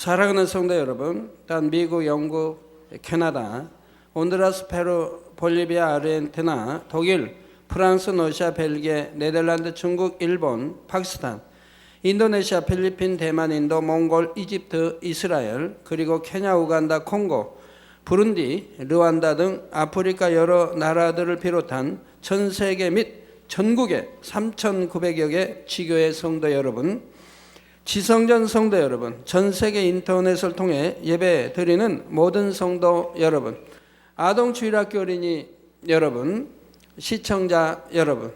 사랑하는 성도 여러분, 또한 미국, 영국, 캐나다, 온두라스, 페루, 볼리비아, 아르헨티나, 독일, 프랑스, 러시아, 벨기에, 네덜란드, 중국, 일본, 파키스탄, 인도네시아, 필리핀, 대만, 인도, 몽골, 이집트, 이스라엘, 그리고 케냐, 우간다, 콩고, 부룬디, 르완다 등 아프리카 여러 나라들을 비롯한 전 세계 및 전국의 3,900여 개 지교회 성도 여러분, 지성전 성도 여러분, 전 세계 인터넷을 통해 예배 드리는 모든 성도 여러분, 아동주일학교 어린이 여러분, 시청자 여러분,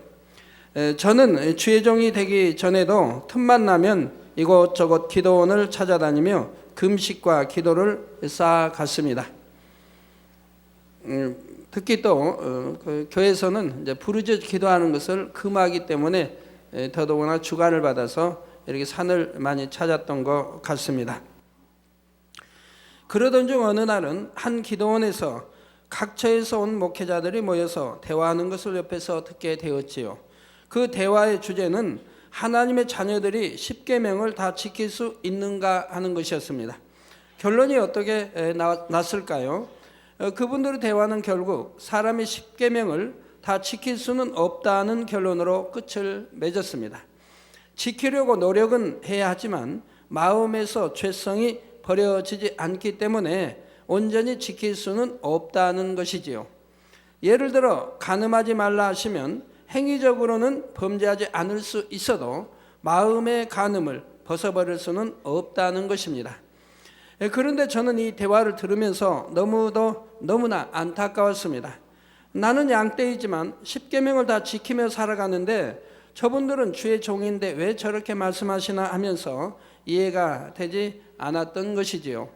저는 주의 종이 되기 전에도 틈만 나면 이곳저곳 기도원을 찾아다니며 금식과 기도를 쌓아갔습니다. 특히 또 그 교회에서는 이제 부르짖어 기도하는 것을 금하기 때문에 더더구나 주관을 받아서 이렇게 산을 많이 찾았던 것 같습니다. 그러던 중 어느 날은 한 기도원에서 각처에서 온 목회자들이 모여서 대화하는 것을 옆에서 듣게 되었지요. 그 대화의 주제는 하나님의 자녀들이 십계명을 다 지킬 수 있는가 하는 것이었습니다. 결론이 어떻게 났을까요? 그분들의 대화는 결국 사람이 십계명을 다 지킬 수는 없다는 결론으로 끝을 맺었습니다. 지키려고 노력은 해야 하지만 마음에서 죄성이 버려지지 않기 때문에 온전히 지킬 수는 없다는 것이지요. 예를 들어 간음하지 말라 하시면 행위적으로는 범죄하지 않을 수 있어도 마음의 간음을 벗어버릴 수는 없다는 것입니다. 그런데 저는 이 대화를 들으면서 너무나 안타까웠습니다. 나는 양떼이지만 십계명을 다 지키며 살아가는데 저분들은 주의 종인데 왜 저렇게 말씀하시나 하면서 이해가 되지 않았던 것이지요.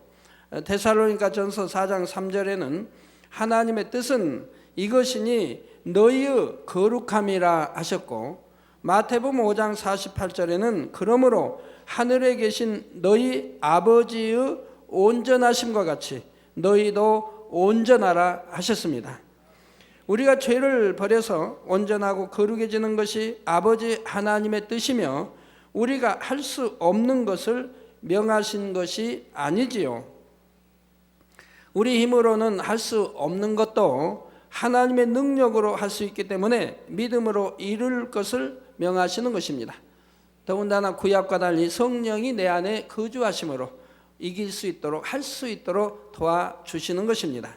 데살로니가전서 4장 3절에는 하나님의 뜻은 이것이니 너희의 거룩함이라 하셨고, 마태복음 5장 48절에는 그러므로 하늘에 계신 너희 아버지의 온전하심과 같이 너희도 온전하라 하셨습니다. 우리가 죄를 버려서 온전하고 거룩해지는 것이 아버지 하나님의 뜻이며 우리가 할 수 없는 것을 명하신 것이 아니지요. 우리 힘으로는 할 수 없는 것도 하나님의 능력으로 할 수 있기 때문에 믿음으로 이룰 것을 명하시는 것입니다. 더군다나 구약과 달리 성령이 내 안에 거주하심으로 이길 수 있도록 할 수 있도록 도와주시는 것입니다.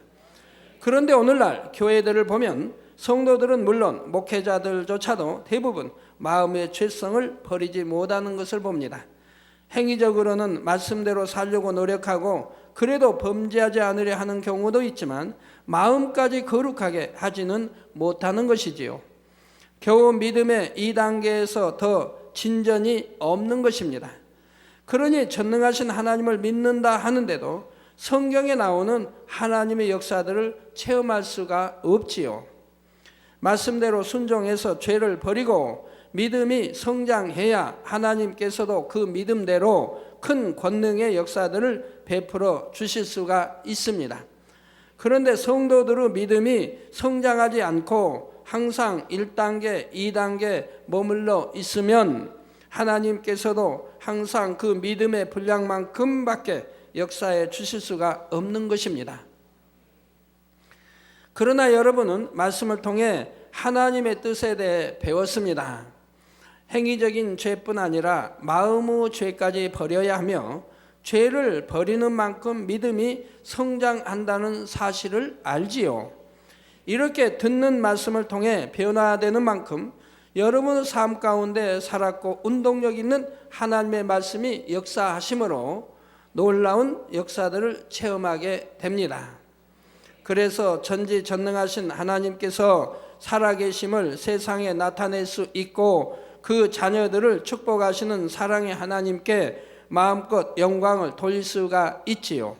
그런데 오늘날 교회들을 보면 성도들은 물론 목회자들조차도 대부분 마음의 죄성을 버리지 못하는 것을 봅니다. 행위적으로는 말씀대로 살려고 노력하고 그래도 범죄하지 않으려 하는 경우도 있지만 마음까지 거룩하게 하지는 못하는 것이지요. 겨우 믿음의 2단계에서 더 진전이 없는 것입니다. 그러니 전능하신 하나님을 믿는다 하는데도 성경에 나오는 하나님의 역사들을 체험할 수가 없지요. 말씀대로 순종해서 죄를 버리고 믿음이 성장해야 하나님께서도 그 믿음대로 큰 권능의 역사들을 베풀어 주실 수가 있습니다. 그런데 성도들의 믿음이 성장하지 않고 항상 1단계, 2단계 머물러 있으면 하나님께서도 항상 그 믿음의 분량만큼밖에 역사해 주실 수가 없는 것입니다. 그러나 여러분은 말씀을 통해 하나님의 뜻에 대해 배웠습니다. 행위적인 죄뿐 아니라 마음의 죄까지 버려야 하며 죄를 버리는 만큼 믿음이 성장한다는 사실을 알지요. 이렇게 듣는 말씀을 통해 변화되는 만큼 여러분의 삶 가운데 살았고 운동력 있는 하나님의 말씀이 역사하심으로 놀라운 역사들을 체험하게 됩니다. 그래서 전지전능하신 하나님께서 살아계심을 세상에 나타낼 수 있고 그 자녀들을 축복하시는 사랑의 하나님께 마음껏 영광을 돌릴 수가 있지요.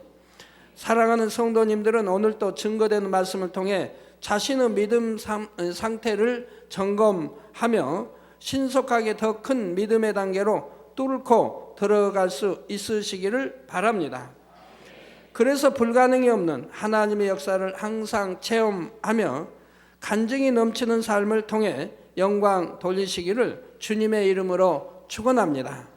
사랑하는 성도님들은 오늘도 증거되는 말씀을 통해 자신의 믿음 상태를 점검하며 신속하게 더 큰 믿음의 단계로 뚫고 들어갈 수 있으시기를 바랍니다. 그래서 불가능이 없는 하나님의 역사를 항상 체험하며 간증이 넘치는 삶을 통해 영광 돌리시기를 주님의 이름으로 축원합니다.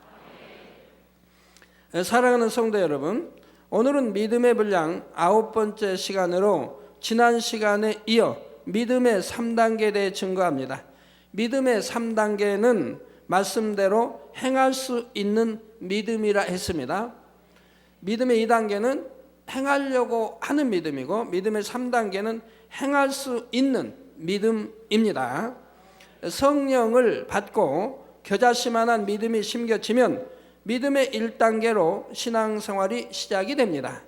사랑하는 성도 여러분, 오늘은 믿음의 분량 9번째 시간으로 지난 시간에 이어 믿음의 3단계에 대해 증거합니다. 믿음의 3단계는 말씀대로 행할 수 있는 믿음이라 했습니다. 믿음의 2단계는 행하려고 하는 믿음이고, 믿음의 3단계는 행할 수 있는 믿음입니다. 성령을 받고 겨자씨만한 믿음이 심겨지면 믿음의 1단계로 신앙생활이 시작이 됩니다.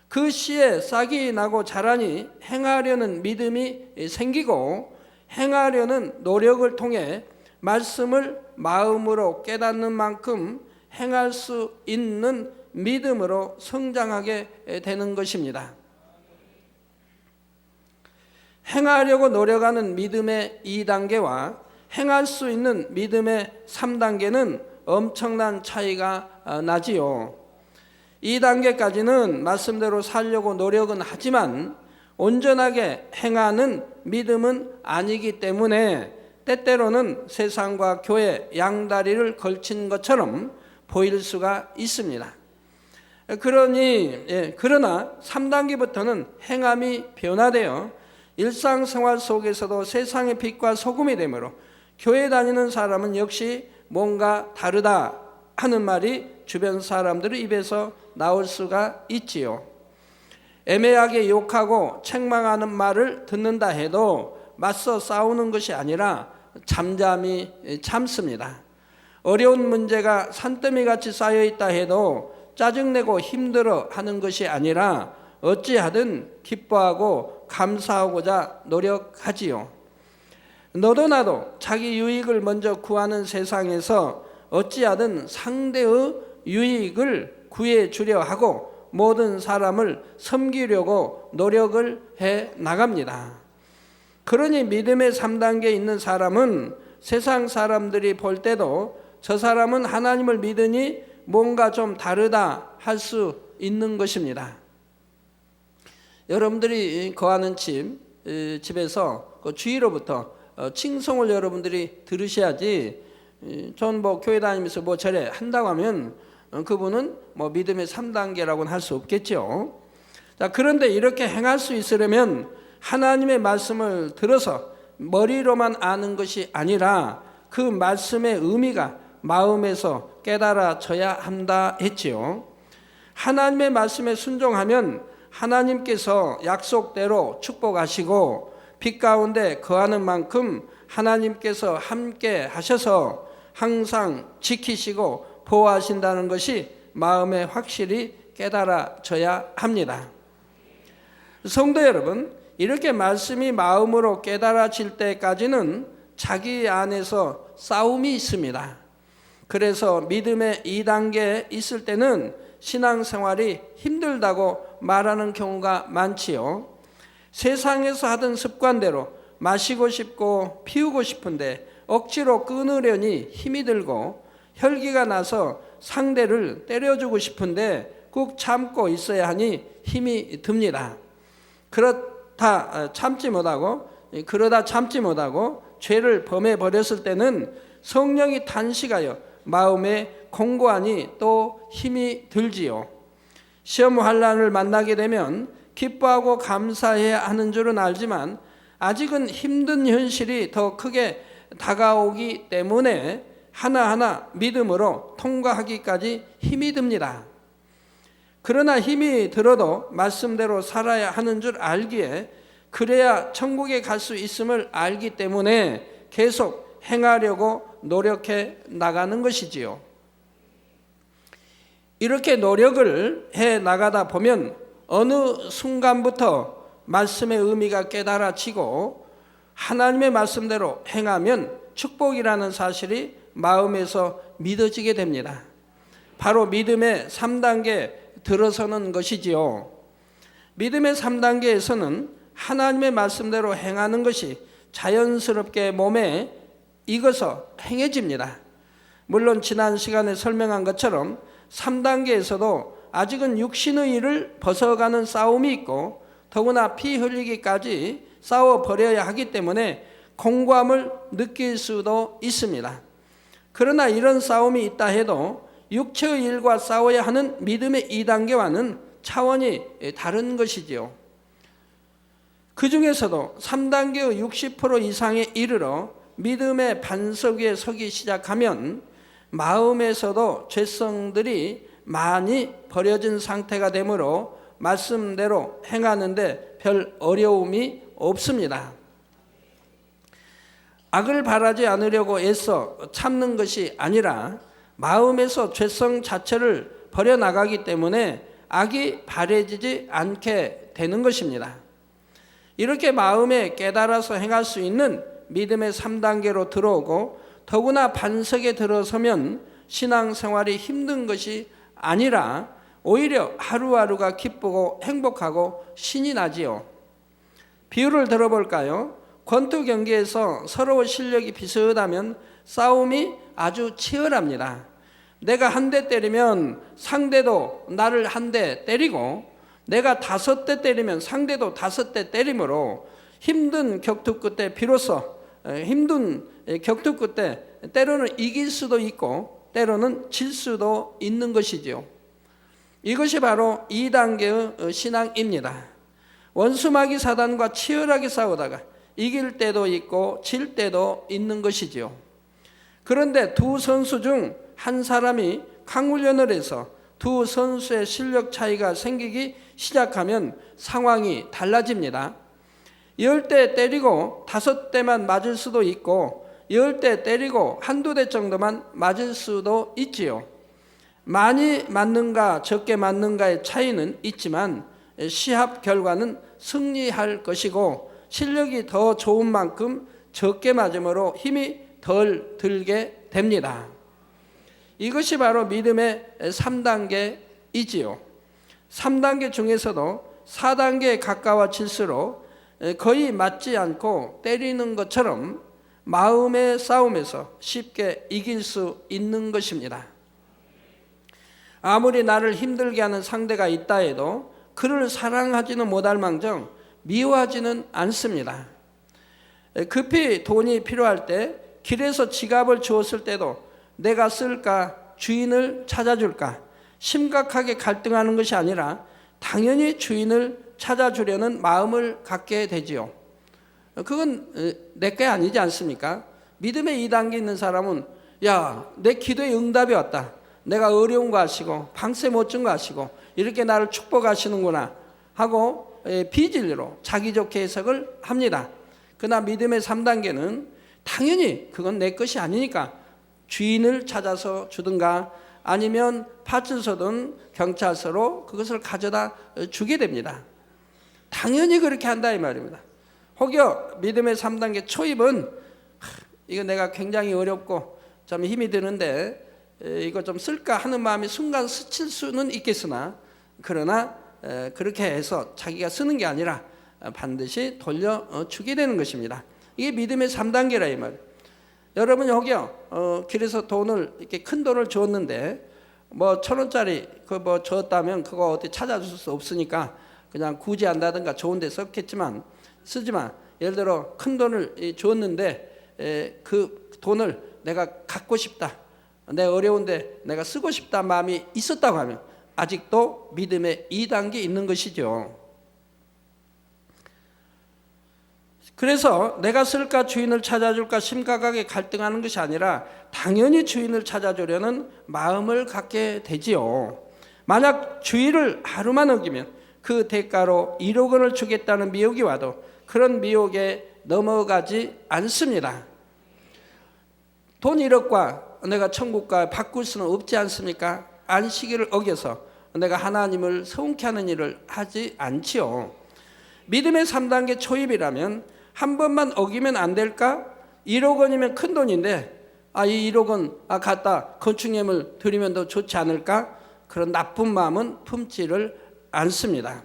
그 씨에 싹이 나고 자라니 행하려는 믿음이 생기고, 행하려는 노력을 통해 말씀을 마음으로 깨닫는 만큼 행할 수 있는 믿음으로 성장하게 되는 것입니다. 행하려고 노력하는 믿음의 2단계와 행할 수 있는 믿음의 3단계는 엄청난 차이가 나지요. 2단계까지는 말씀대로 살려고 노력은 하지만 온전하게 행하는 믿음은 아니기 때문에 때때로는 세상과 교회 양다리를 걸친 것처럼 보일 수가 있습니다. 그러나 3단계부터는 행함이 변화되어 일상생활 속에서도 세상의 빛과 소금이 되므로 교회 다니는 사람은 역시 뭔가 다르다 하는 말이 주변 사람들의 입에서 나올 수가 있지요. 애매하게 욕하고 책망하는 말을 듣는다 해도 맞서 싸우는 것이 아니라 잠잠히 참습니다. 어려운 문제가 산더미같이 쌓여있다 해도 짜증내고 힘들어 하는 것이 아니라 어찌하든 기뻐하고 감사하고자 노력하지요. 너도 나도 자기 유익을 먼저 구하는 세상에서 어찌하든 상대의 유익을 구해주려 하고 모든 사람을 섬기려고 노력을 해 나갑니다. 그러니 믿음의 3단계에 있는 사람은 세상 사람들이 볼 때도 저 사람은 하나님을 믿으니 뭔가 좀 다르다 할 수 있는 것입니다. 여러분들이 거하는 집에서 그 주위로부터 칭송을 여러분들이 들으셔야지, 전 교회 다니면서 저래 한다고 하면 그분은 믿음의 3단계라고는 할 수 없겠죠. 자, 그런데 이렇게 행할 수 있으려면 하나님의 말씀을 들어서 머리로만 아는 것이 아니라 그 말씀의 의미가 마음에서 깨달아져야 한다 했지요. 하나님의 말씀에 순종하면 하나님께서 약속대로 축복하시고 빛 가운데 거하는 만큼 하나님께서 함께 하셔서 항상 지키시고 보호하신다는 것이 마음에 확실히 깨달아져야 합니다. 성도 여러분, 이렇게 말씀이 마음으로 깨달아질 때까지는 자기 안에서 싸움이 있습니다. 그래서 믿음의 2단계에 있을 때는 신앙생활이 힘들다고 말하는 경우가 많지요. 세상에서 하던 습관대로 마시고 싶고 피우고 싶은데 억지로 끊으려니 힘이 들고, 혈기가 나서 상대를 때려주고 싶은데 꾹 참고 있어야 하니 힘이 듭니다. 그러다 참지 못하고 죄를 범해 버렸을 때는 성령이 탄식하여 마음에 공고하니 또 힘이 들지요. 시험 환난을 만나게 되면 기뻐하고 감사해야 하는 줄은 알지만 아직은 힘든 현실이 더 크게 다가오기 때문에 하나하나 믿음으로 통과하기까지 힘이 듭니다. 그러나 힘이 들어도 말씀대로 살아야 하는 줄 알기에, 그래야 천국에 갈 수 있음을 알기 때문에 계속 행하려고 노력해 나가는 것이지요. 이렇게 노력을 해 나가다 보면 어느 순간부터 말씀의 의미가 깨달아지고 하나님의 말씀대로 행하면 축복이라는 사실이 마음에서 믿어지게 됩니다. 바로 믿음의 3단계에 들어서는 것이지요. 믿음의 3단계에서는 하나님의 말씀대로 행하는 것이 자연스럽게 몸에 익어서 행해집니다. 물론 지난 시간에 설명한 것처럼 3단계에서도 아직은 육신의 일을 벗어가는 싸움이 있고, 더구나 피 흘리기까지 싸워버려야 하기 때문에 공고함을 느낄 수도 있습니다. 그러나 이런 싸움이 있다 해도 육체의 일과 싸워야 하는 믿음의 2단계와는 차원이 다른 것이지요. 그 중에서도 3단계의 60% 이상에 이르러 믿음의 반석 위에 서기 시작하면 마음에서도 죄성들이 많이 버려진 상태가 되므로 말씀대로 행하는데 별 어려움이 없습니다. 악을 바라지 않으려고 애써 참는 것이 아니라 마음에서 죄성 자체를 버려나가기 때문에 악이 바래지지 않게 되는 것입니다. 이렇게 마음에 깨달아서 행할 수 있는 믿음의 3단계로 들어오고 더구나 반석에 들어서면 신앙생활이 힘든 것이 아니라 오히려 하루하루가 기쁘고 행복하고 신이 나지요. 비유를 들어볼까요? 권투 경기에서 서로 실력이 비슷하면 싸움이 아주 치열합니다. 내가 한 대 때리면 상대도 나를 한 대 때리고 내가 5대 때리면 상대도 5대 때리므로 힘든 격투 끝에 비로소 때로는 이길 수도 있고 때로는 질 수도 있는 것이지요. 이것이 바로 2단계의 신앙입니다. 원수마귀 사단과 치열하게 싸우다가 이길 때도 있고 질 때도 있는 것이지요. 그런데 두 선수 중 한 사람이 강훈련을 해서 두 선수의 실력 차이가 생기기 시작하면 상황이 달라집니다. 10대 때리고 5대만 맞을 수도 있고 10대 때리고 1~2대 정도만 맞을 수도 있지요. 많이 맞는가 적게 맞는가의 차이는 있지만 시합 결과는 승리할 것이고 실력이 더 좋은 만큼 적게 맞음으로 힘이 덜 들게 됩니다. 이것이 바로 믿음의 3단계이지요. 3단계 중에서도 4단계에 가까워질수록 거의 맞지 않고 때리는 것처럼 마음의 싸움에서 쉽게 이길 수 있는 것입니다. 아무리 나를 힘들게 하는 상대가 있다 해도 그를 사랑하지는 못할 망정 미워하지는 않습니다. 급히 돈이 필요할 때 길에서 지갑을 주었을 때도 내가 쓸까 주인을 찾아줄까 심각하게 갈등하는 것이 아니라 당연히 주인을 찾아주려는 마음을 갖게 되지요. 그건 내 게 아니지 않습니까? 믿음의 2단계 있는 사람은 야, 내 기도에 응답이 왔다. 내가 어려운 거 아시고 방세 못 준 거 아시고 이렇게 나를 축복하시는구나 하고 비진리로 자기 좋게 해석을 합니다. 그러나 믿음의 3단계는 당연히 그건 내 것이 아니니까 주인을 찾아서 주든가 아니면 파출소든 경찰서로 그것을 가져다 주게 됩니다. 당연히 그렇게 한다 이 말입니다. 혹여 믿음의 3단계 초입은 이거 내가 굉장히 어렵고 좀 힘이 드는데 이거 좀 쓸까 하는 마음이 순간 스칠 수는 있겠으나 그러나 그렇게 해서 자기가 쓰는 게 아니라 반드시 돌려주게 되는 것입니다. 이게 믿음의 3단계라 이 말이에요. 여러분 여기요 길에서 돈을 이렇게 큰 돈을 줬는데 뭐 1,000원짜리 그 뭐 줬다면 그거 어디 찾아줄 수 없으니까 그냥 구제한다든가 좋은 데 쓰지만 예를 들어 큰 돈을 줬는데 그 돈을 내가 갖고 싶다, 내 어려운데 내가 쓰고 싶다 마음이 있었다고 하면 아직도 믿음의 2단계 있는 것이죠. 그래서 내가 쓸까 주인을 찾아줄까 심각하게 갈등하는 것이 아니라 당연히 주인을 찾아주려는 마음을 갖게 되지요. 만약 주의를 하루만 어기면 그 대가로 1억 원을 주겠다는 미혹이 와도 그런 미혹에 넘어가지 않습니다. 돈 1억과 내가 천국과 바꿀 수는 없지 않습니까? 안식일을 어겨서 내가 하나님을 서운케 하는 일을 하지 않지요. 믿음의 3단계 초입이라면 한 번만 어기면 안 될까? 1억 원이면 큰 돈인데 이 1억 원 갖다 건축예물 드리면 더 좋지 않을까? 그런 나쁜 마음은 품지를 않습니다.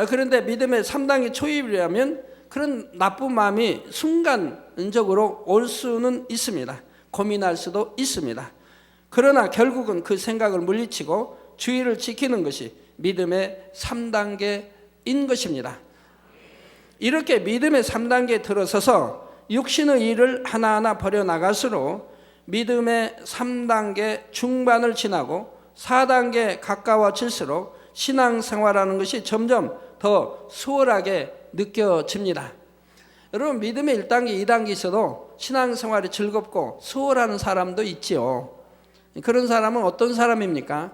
그런데 믿음의 3단계 초입이라면 그런 나쁜 마음이 순간적으로 올 수는 있습니다. 고민할 수도 있습니다. 그러나 결국은 그 생각을 물리치고 주의를 지키는 것이 믿음의 3단계인 것입니다. 이렇게 믿음의 3단계에 들어서서 육신의 일을 하나하나 버려나갈수록 믿음의 3단계 중반을 지나고 4단계 가까워질수록 신앙생활하는 것이 점점 더 수월하게 느껴집니다. 여러분, 믿음의 1단계, 2단계 있어도 신앙생활이 즐겁고 수월한 사람도 있지요. 그런 사람은 어떤 사람입니까?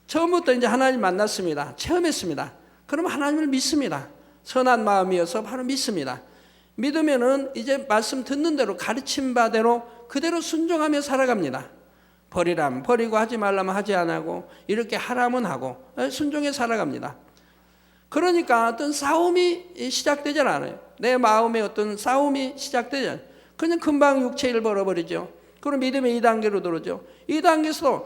처음부터 이제 하나님 만났습니다. 체험했습니다. 그럼 하나님을 믿습니다. 선한 마음이어서 바로 믿습니다. 믿으면은 이제 말씀 듣는 대로 가르친 바대로 그대로 순종하며 살아갑니다. 버리라면 버리고 하지 말라면 하지 안 하고 이렇게 하라면 하고 순종해 살아갑니다. 그러니까 어떤 싸움이 시작되지 않아요. 내 마음에 어떤 싸움이 시작되지 않아요. 그냥 금방 육체를 벌어버리죠. 그럼 믿음의 2단계로 들어오죠. 2단계에서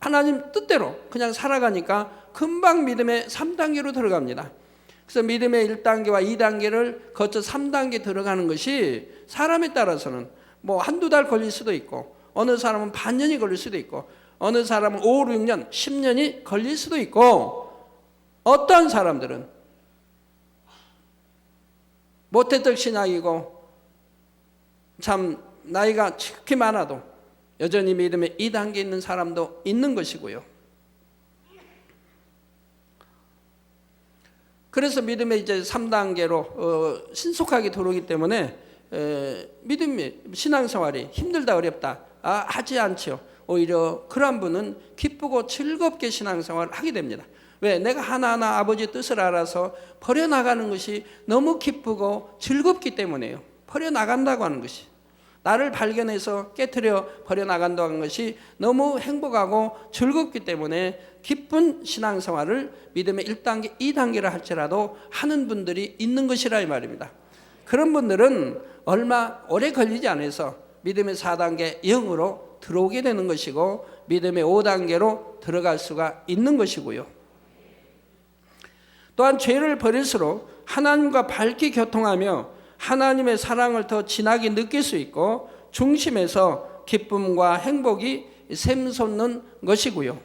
하나님 뜻대로 그냥 살아가니까 금방 믿음의 3단계로 들어갑니다. 그래서 믿음의 1단계와 2단계를 거쳐 3단계 들어가는 것이 사람에 따라서는 뭐 한두 달 걸릴 수도 있고, 어느 사람은 반년이 걸릴 수도 있고, 어느 사람은 5, 6년, 10년이 걸릴 수도 있고, 어떠한 사람들은 모태적 신앙이고 참 나이가 지극히 많아도 여전히 믿음의 2단계에 있는 사람도 있는 것이고요. 그래서 믿음의 이제 3단계로 신속하게 들어오기 때문에 믿음의 신앙생활이 힘들다 어렵다 하지 않죠. 오히려 그런 분은 기쁘고 즐겁게 신앙생활을 하게 됩니다. 왜? 내가 하나하나 아버지의 뜻을 알아서 버려나가는 것이 너무 기쁘고 즐겁기 때문에요. 버려나간다고 하는 것이, 나를 발견해서 깨트려 버려나간다고 하는 것이 너무 행복하고 즐겁기 때문에 기쁜 신앙생활을 믿음의 1단계, 2단계라 할지라도 하는 분들이 있는 것이라 이 말입니다. 그런 분들은 얼마 오래 걸리지 않아서 믿음의 4단계 0으로 들어오게 되는 것이고, 믿음의 5단계로 들어갈 수가 있는 것이고요. 또한 죄를 버릴수록 하나님과 밝게 교통하며 하나님의 사랑을 더 진하게 느낄 수 있고, 중심에서 기쁨과 행복이 샘솟는 것이고요.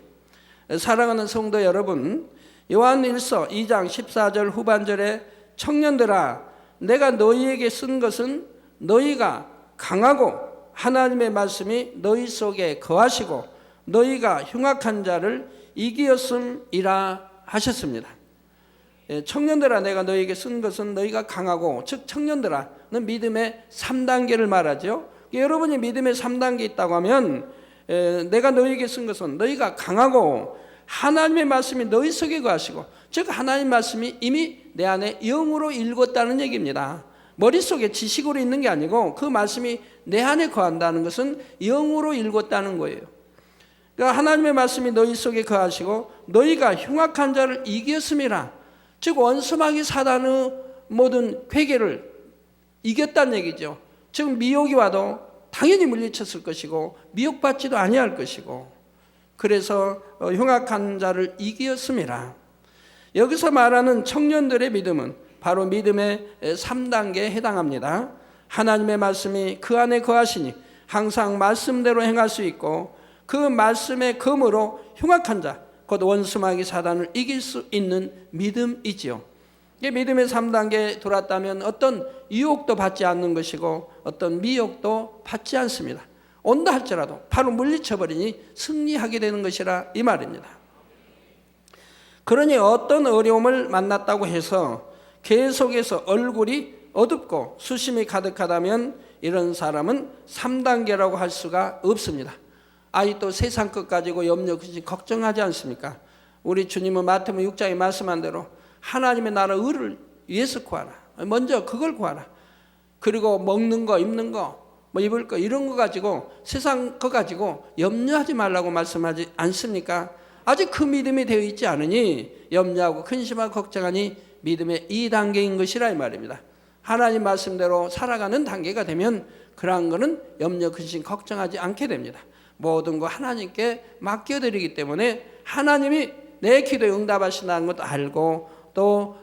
사랑하는 성도 여러분, 요한일서 2장 14절 후반절에 청년들아 내가 너희에게 쓴 것은 너희가 강하고 하나님의 말씀이 너희 속에 거하시고 너희가 흉악한 자를 이기었음이라 하셨습니다. 청년들아 내가 너희에게 쓴 것은 너희가 강하고, 즉 청년들아는 믿음의 3단계를 말하죠. 여러분이 믿음의 3단계 있다고 하면 내가 너희에게 쓴 것은 너희가 강하고 하나님의 말씀이 너희 속에 거하시고, 즉 하나님 말씀이 이미 내 안에 영으로 읽었다는 얘기입니다. 머릿속에 지식으로 있는 게 아니고 그 말씀이 내 안에 거한다는 것은 영으로 읽었다는 거예요. 그러니까 하나님의 말씀이 너희 속에 거하시고 너희가 흉악한 자를 이겼음이라, 즉 원수마귀 사단의 모든 괴계를 이겼다는 얘기죠. 즉 미혹이 와도 당연히 물리쳤을 것이고 미혹받지도 아니할 것이고, 그래서 흉악한 자를 이기었음이라. 여기서 말하는 청년들의 믿음은 바로 믿음의 3단계에 해당합니다. 하나님의 말씀이 그 안에 거하시니 항상 말씀대로 행할 수 있고, 그 말씀의 검으로 흉악한 자, 곧 원수마귀 사단을 이길 수 있는 믿음이지요. 이게 믿음의 3단계에 들어왔다면 어떤 유혹도 받지 않는 것이고 어떤 미혹도 받지 않습니다. 온다 할지라도 바로 물리쳐버리니 승리하게 되는 것이라 이 말입니다. 그러니 어떤 어려움을 만났다고 해서 계속해서 얼굴이 어둡고 수심이 가득하다면 이런 사람은 3단계라고 할 수가 없습니다. 아직도 세상 것 가지고 염려, 걱정하지 않습니까? 우리 주님은 마태복음 6장에 말씀한 대로 하나님의 나라 의를 위해서 구하라. 먼저 그걸 구하라. 그리고 먹는 거, 입는 거, 뭐 입을 거 이런 거 가지고 세상 거 가지고 염려하지 말라고 말씀하지 않습니까? 아직 그 믿음이 되어 있지 않으니 염려하고 근심하고 걱정하니 믿음의 2단계인 것이라 이 말입니다. 하나님 말씀대로 살아가는 단계가 되면 그러한 거는 염려, 근심, 걱정하지 않게 됩니다. 모든 거 하나님께 맡겨드리기 때문에 하나님이 내 기도에 응답하신다는 것도 알고 또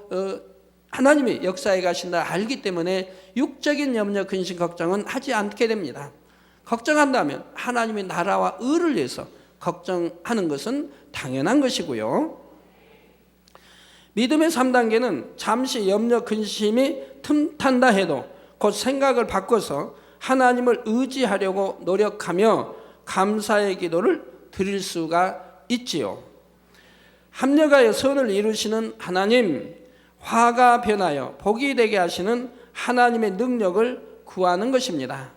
하나님이 역사에 가신다 알기 때문에 육적인 염려, 근심, 걱정은 하지 않게 됩니다. 걱정한다면 하나님의 나라와 의를 위해서 걱정하는 것은 당연한 것이고요. 믿음의 3단계는 잠시 염려, 근심이 틈탄다 해도 곧 생각을 바꿔서 하나님을 의지하려고 노력하며 감사의 기도를 드릴 수가 있지요. 합력하여 선을 이루시는 하나님, 화가 변하여 복이 되게 하시는 하나님의 능력을 구하는 것입니다.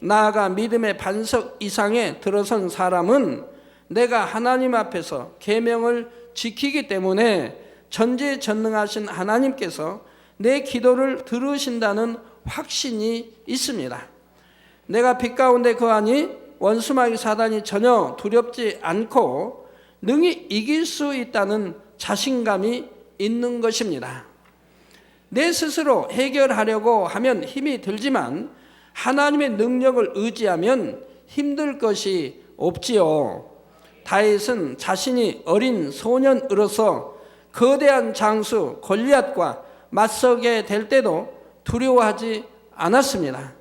나아가 믿음의 반석 이상에 들어선 사람은 내가 하나님 앞에서 계명을 지키기 때문에 전지전능하신 하나님께서 내 기도를 들으신다는 확신이 있습니다. 내가 빛 가운데 거하니 원수마귀 사단이 전혀 두렵지 않고 능히 이길 수 있다는 자신감이 있는 것입니다. 내 스스로 해결하려고 하면 힘이 들지만 하나님의 능력을 의지하면 힘들 것이 없지요. 다윗은 자신이 어린 소년으로서 거대한 장수 골리앗과 맞서게 될 때도 두려워하지 않았습니다.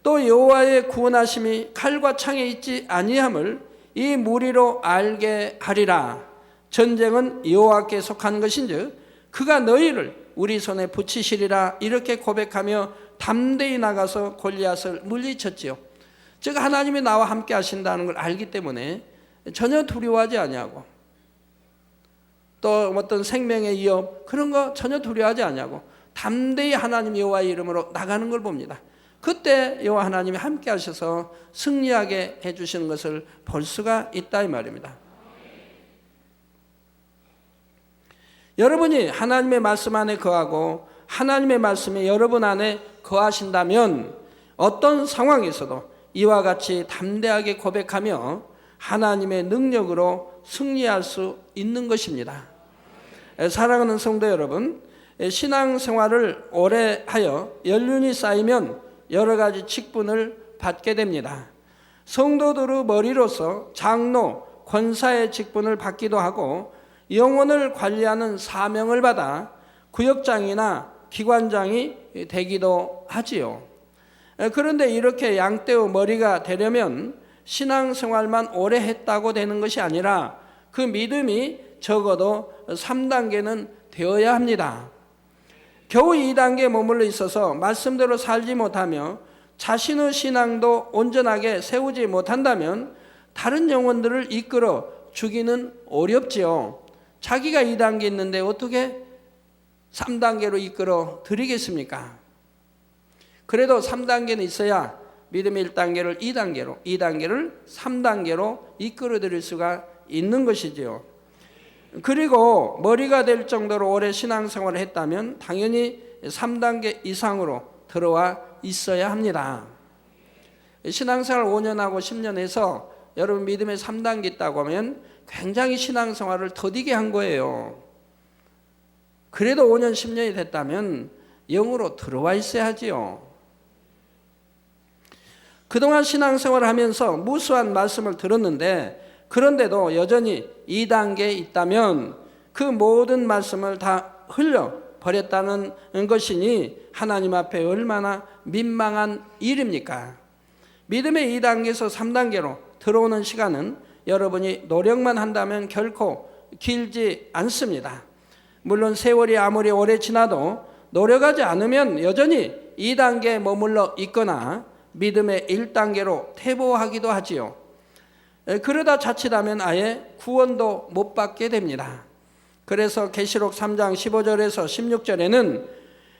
또 여호와의 구원하심이 칼과 창에 있지 아니함을 이 무리로 알게 하리라. 전쟁은 여호와께 속한 것인즉 그가 너희를 우리 손에 붙이시리라. 이렇게 고백하며 담대히 나가서 골리앗을 물리쳤지요. 즉 하나님이 나와 함께 하신다는 걸 알기 때문에 전혀 두려워하지 아니하고, 또 어떤 생명의 위협 그런 거 전혀 두려워하지 아니하고 담대히 하나님 여호와의 이름으로 나가는 걸 봅니다. 그때 여호와 하나님이 함께 하셔서 승리하게 해주시는 것을 볼 수가 있다 이 말입니다. 여러분이 하나님의 말씀 안에 거하고 하나님의 말씀이 여러분 안에 거하신다면 어떤 상황에서도 이와 같이 담대하게 고백하며 하나님의 능력으로 승리할 수 있는 것입니다. 사랑하는 성도 여러분, 신앙생활을 오래 하여 연륜이 쌓이면 여러 가지 직분을 받게 됩니다. 성도들의 머리로서 장로, 권사의 직분을 받기도 하고 영혼을 관리하는 사명을 받아 구역장이나 기관장이 되기도 하지요. 그런데 이렇게 양떼의 머리가 되려면 신앙생활만 오래 했다고 되는 것이 아니라 그 믿음이 적어도 3단계는 되어야 합니다. 겨우 2단계에 머물러 있어서 말씀대로 살지 못하며 자신의 신앙도 온전하게 세우지 못한다면 다른 영혼들을 이끌어 주기는 어렵지요. 자기가 2단계 있는데 어떻게 3단계로 이끌어 드리겠습니까? 그래도 3단계는 있어야 믿음의 1단계를 2단계로, 2단계를 3단계로 이끌어 드릴 수가 있는 것이지요. 그리고 머리가 될 정도로 오래 신앙생활을 했다면 당연히 3단계 이상으로 들어와 있어야 합니다. 신앙생활 5년하고 10년 해서 여러분 믿음의 3단계 있다고 하면 굉장히 신앙생활을 더디게 한 거예요. 그래도 5년 10년이 됐다면 영으로 들어와 있어야 하지요. 그동안 신앙생활을 하면서 무수한 말씀을 들었는데 그런데도 여전히 2단계에 있다면 그 모든 말씀을 다 흘려버렸다는 것이니 하나님 앞에 얼마나 민망한 일입니까? 믿음의 2단계에서 3단계로 들어오는 시간은 여러분이 노력만 한다면 결코 길지 않습니다. 물론 세월이 아무리 오래 지나도 노력하지 않으면 여전히 2단계에 머물러 있거나 믿음의 1단계로 퇴보하기도 하지요. 그러다 자칫하면 아예 구원도 못 받게 됩니다. 그래서 계시록 3장 15절에서 16절에는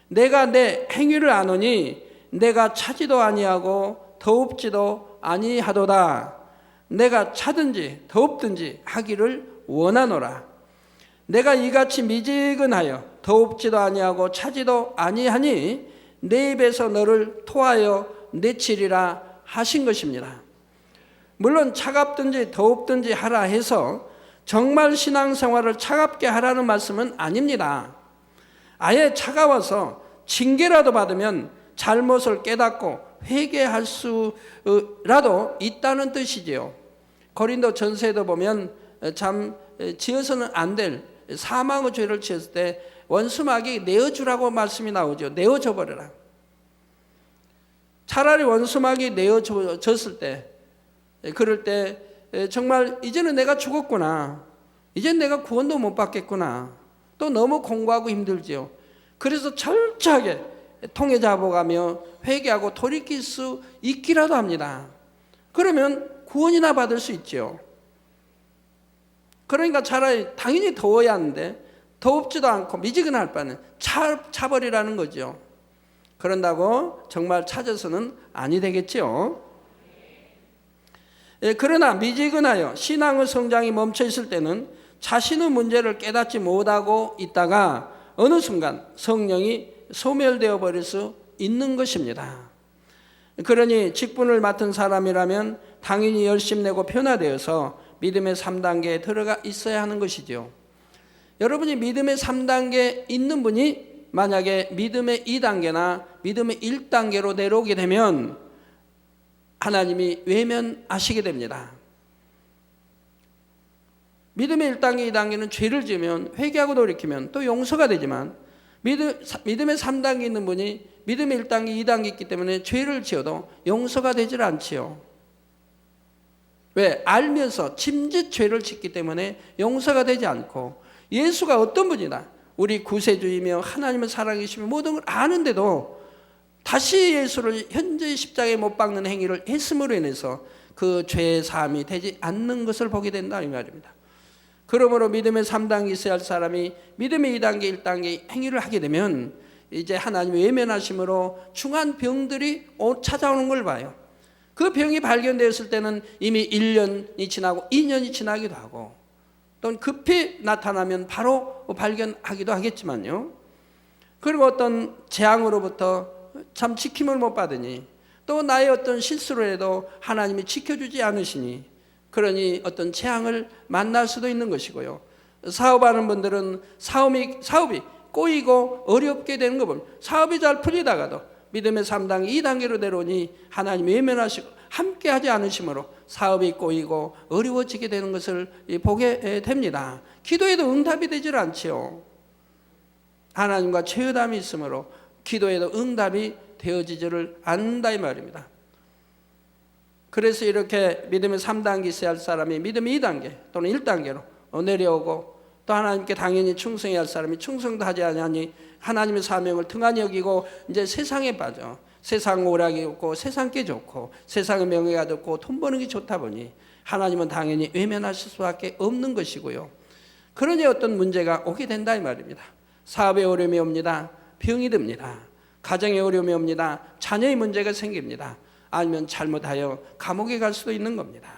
내가 내 행위를 아노니 내가 차지도 아니하고 더웁지도 아니하도다. 내가 차든지 더웁든지 하기를 원하노라. 내가 이같이 미지근하여 더웁지도 아니하고 차지도 아니하니 내 입에서 너를 토하여 내치리라 하신 것입니다. 물론 차갑든지 더웁든지 하라 해서 정말 신앙생활을 차갑게 하라는 말씀은 아닙니다. 아예 차가워서 징계라도 받으면 잘못을 깨닫고 회개할 수라도 있다는 뜻이지요. 고린도 전서에도 보면 참 지어서는 안 될 사망의 죄를 지었을 때 원수마귀 내어주라고 말씀이 나오죠. 내어줘 버려라. 차라리 원수마귀 내어줬을 때, 그럴 때 정말 이제는 내가 죽었구나, 이제는 내가 구원도 못 받겠구나, 또 너무 공고하고 힘들지요. 그래서 철저하게 통해 잡아가며 회개하고 돌이킬 수 있기라도 합니다. 그러면 구원이나 받을 수 있죠. 그러니까 차라리 당연히 더워야 하는데 더웁지도 않고 미지근할 바는 차버리라는 거죠. 그런다고 정말 찾아서는 아니 되겠죠. 그러나 미지근하여 신앙의 성장이 멈춰 있을 때는 자신의 문제를 깨닫지 못하고 있다가 어느 순간 성령이 소멸되어 버릴 수 있는 것입니다. 그러니 직분을 맡은 사람이라면 당연히 열심내고 변화되어서 믿음의 3단계에 들어가 있어야 하는 것이죠. 여러분이 믿음의 3단계에 있는 분이 만약에 믿음의 2단계나 믿음의 1단계로 내려오게 되면 하나님이 외면하시게 됩니다. 믿음의 1단계, 2단계는 죄를 지으면 회개하고 돌이키면 또 용서가 되지만 믿음의 3단계 있는 분이 믿음의 1단계, 2단계 있기 때문에 죄를 지어도 용서가 되질 않지요. 왜? 알면서 짐짓 죄를 짓기 때문에 용서가 되지 않고 예수가 어떤 분이다. 우리 구세주이며 하나님의 사랑이시며 모든 걸 아는데도 다시 예수를 현재 십자가에 못 박는 행위를 했음으로 인해서 그 죄의 사함이 되지 않는 것을 보게 된다 이 말입니다. 그러므로 믿음의 3단계 있어야 할 사람이 믿음의 2단계, 1단계 행위를 하게 되면 이제 하나님의 외면하심으로 중한 병들이 찾아오는 걸 봐요. 그 병이 발견되었을 때는 이미 1년이 지나고 2년이 지나기도 하고 또는 급히 나타나면 바로 발견하기도 하겠지만요. 그리고 어떤 재앙으로부터 참 지킴을 못 받으니 또 나의 어떤 실수로 해도 하나님이 지켜주지 않으시니 그러니 어떤 재앙을 만날 수도 있는 것이고요. 사업하는 분들은 사업이 꼬이고 어렵게 되는 거 보면 사업이 잘 풀리다가도 믿음의 3단계, 2단계로 내려오니 하나님이 외면하시고 함께 하지 않으심으로 사업이 꼬이고 어려워지게 되는 것을 보게 됩니다. 기도에도 응답이 되질 않지요. 하나님과 최후담이 있으므로 기도에도 응답이 되어지지를 않는다 이 말입니다. 그래서 이렇게 믿음의 3단계 있어야 할 사람이 믿음의 2단계 또는 1단계로 내려오고 또 하나님께 당연히 충성해야 할 사람이 충성도 하지 않으니 하나님의 사명을 등한히 여기고 이제 세상에 빠져 세상 오락이 좋고 세상 게 좋고 세상의 명예가 좋고 돈 버는 게 좋다 보니 하나님은 당연히 외면하실 수밖에 없는 것이고요. 그러니 어떤 문제가 오게 된다 이 말입니다. 사업에 어려움이 옵니다. 병이 듭니다. 가정에 어려움이 옵니다. 자녀의 문제가 생깁니다. 아니면 잘못하여 감옥에 갈 수도 있는 겁니다.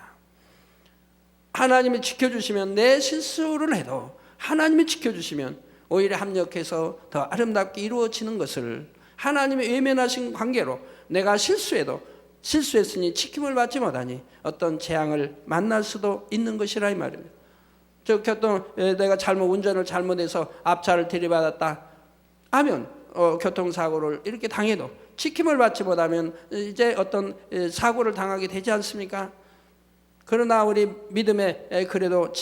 하나님이 지켜주시면 내 실수를 해도 하나님이 지켜주시면 오히려 합력해서 더 아름답게 이루어지는 것을 하나님의 외면하신 관계로 내가 실수했으니 지킴을 받지 못하니 어떤 재앙을 만날 수도 있는 것이라 이 말입니다. 내가 운전을 잘못해서 앞차를 들이받았다 하면 교통사고를 이렇게 당해도 지킴을 받지 못하면 이제 어떤 사고를 당하게 되지 않습니까? 그러나 우리 믿음의 그래도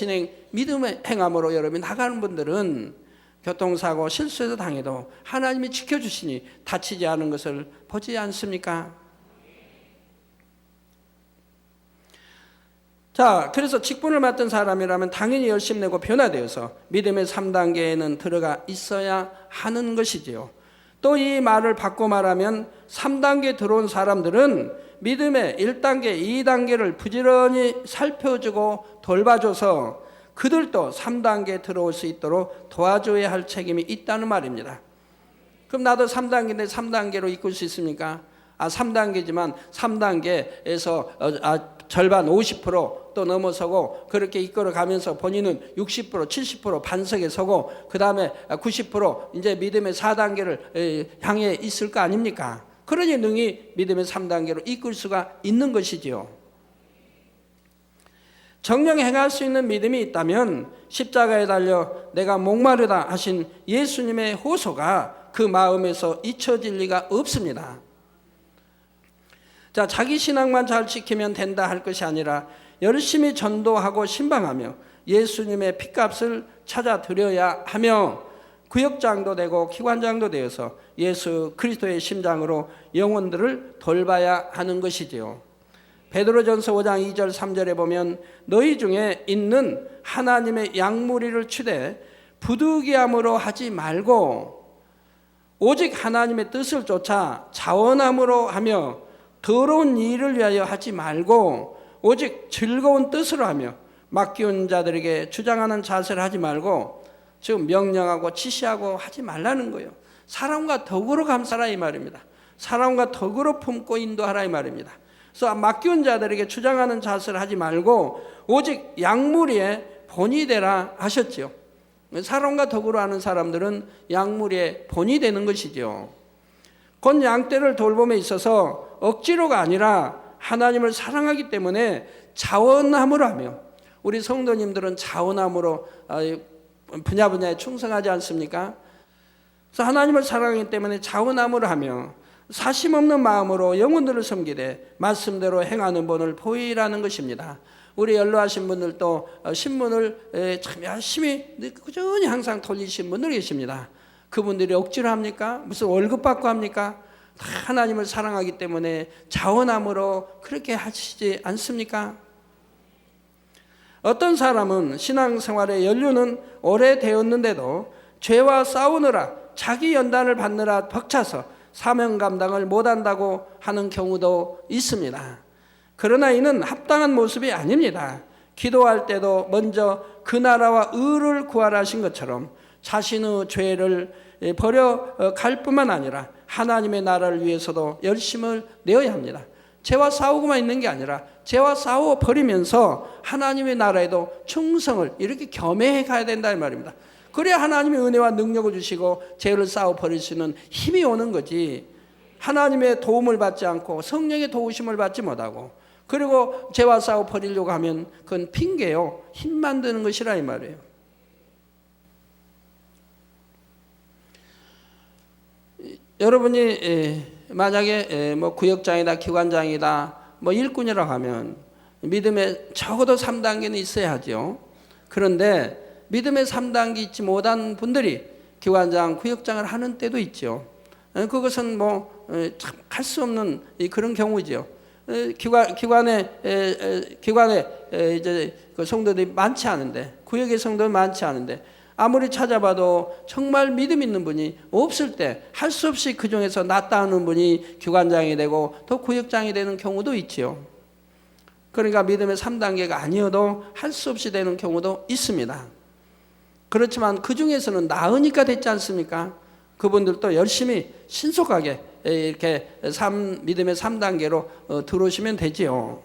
믿음의 행함으로 여러분이 나가는 분들은 교통사고 실수해서 당해도 하나님이 지켜주시니 다치지 않은 것을 보지 않습니까? 자, 그래서 직분을 맡은 사람이라면 당연히 열심내고 변화되어서 믿음의 3단계에는 들어가 있어야 하는 것이지요. 또 이 말을 바꿔 말하면 3단계 들어온 사람들은 믿음의 1단계, 2단계를 부지런히 살펴주고 돌봐줘서 그들도 3단계에 들어올 수 있도록 도와줘야 할 책임이 있다는 말입니다. 그럼 나도 3단계인데 3단계로 이끌 수 있습니까? 3단계지만 3단계에서 절반 50% 넘어서고 그렇게 이끌어가면서 본인은 60%, 70% 반석에 서고 그 다음에 90% 이제 믿음의 4단계를 향해 있을 거 아닙니까? 그러니 능히 믿음의 3단계로 이끌 수가 있는 것이지요. 정령 행할 수 있는 믿음이 있다면 십자가에 달려 내가 목마르다 하신 예수님의 호소가 그 마음에서 잊혀질 리가 없습니다. 자, 자기 신앙만 잘 지키면 된다 할 것이 아니라 열심히 전도하고 신방하며 예수님의 핏값을 찾아 드려야 하며 구역장도 되고 기관장도 되어서 예수 그리스도의 심장으로 영혼들을 돌봐야 하는 것이지요. 베드로전서 5장 2절 3절에 보면 너희 중에 있는 하나님의 양무리를 추대 부득이함으로 하지 말고 오직 하나님의 뜻을 쫓아 자원함으로 하며 더러운 일을 위하여 하지 말고 오직 즐거운 뜻으로 하며 맡기운 자들에게 주장하는 자세를 하지 말고 지금 명령하고 지시하고 하지 말라는 거예요. 사람과 덕으로 감싸라 이 말입니다. 사람과 덕으로 품고 인도하라 이 말입니다. 그래서 맡기운 자들에게 주장하는 자세를 하지 말고 오직 양무리의 본이 되라 하셨지요. 사람과 덕으로 하는 사람들은 양무리의 본이 되는 것이죠. 곧 양떼를 돌봄에 있어서 억지로가 아니라 하나님을 사랑하기 때문에 자원함으로 하며, 우리 성도님들은 자원함으로 분야에 충성하지 않습니까? 그래서 하나님을 사랑하기 때문에 자원함으로 하며 사심없는 마음으로 영혼들을 섬기되 말씀대로 행하는 본을 보이라는 것입니다. 우리 연로하신 분들도 신문을 참 열심히 꾸준히 항상 돌리신 분들 계십니다. 그분들이 억지로 합니까? 무슨 월급 받고 합니까? 다 하나님을 사랑하기 때문에 자원함으로 그렇게 하시지 않습니까? 어떤 사람은 신앙생활의 연륜은 오래되었는데도 죄와 싸우느라 자기 연단을 받느라 벅차서 사명 감당을 못한다고 하는 경우도 있습니다. 그러나 이는 합당한 모습이 아닙니다. 기도할 때도 먼저 그 나라와 의를 구하라 하신 것처럼 자신의 죄를 버려갈 뿐만 아니라 하나님의 나라를 위해서도 열심을 내어야 합니다. 죄와 싸우고만 있는 게 아니라 죄와 싸워 버리면서 하나님의 나라에도 충성을 이렇게 겸해해 가야 된다 이 말입니다. 그래야 하나님의 은혜와 능력을 주시고 죄를 싸워 버릴 수 있는 힘이 오는 거지, 하나님의 도움을 받지 않고 성령의 도우심을 받지 못하고 그리고 죄와 싸워 버리려고 하면 그건 핑계요, 힘만 드는 것이라 이 말이에요. 여러분이 만약에 뭐 구역장이다 기관장이다 뭐 일꾼이라고 하면 믿음에 적어도 3단계는 있어야 하죠. 그런데 믿음의 3단계 있지 못한 분들이 기관장 구역장을 하는 때도 있죠. 그것은 뭐 참 할 수 없는 그런 경우죠. 기관에 이제 그 성도들이 많지 않은데, 구역의 성도는 많지 않은데 아무리 찾아봐도 정말 믿음 있는 분이 없을 때 할 수 없이 그 중에서 낫다 하는 분이 기관장이 되고 또 구역장이 되는 경우도 있지요. 그러니까 믿음의 3단계가 아니어도 할 수 없이 되는 경우도 있습니다. 그렇지만 그 중에서는 나으니까 됐지 않습니까? 그분들도 열심히 신속하게 이렇게 믿음의 3단계로 들어오시면 되지요.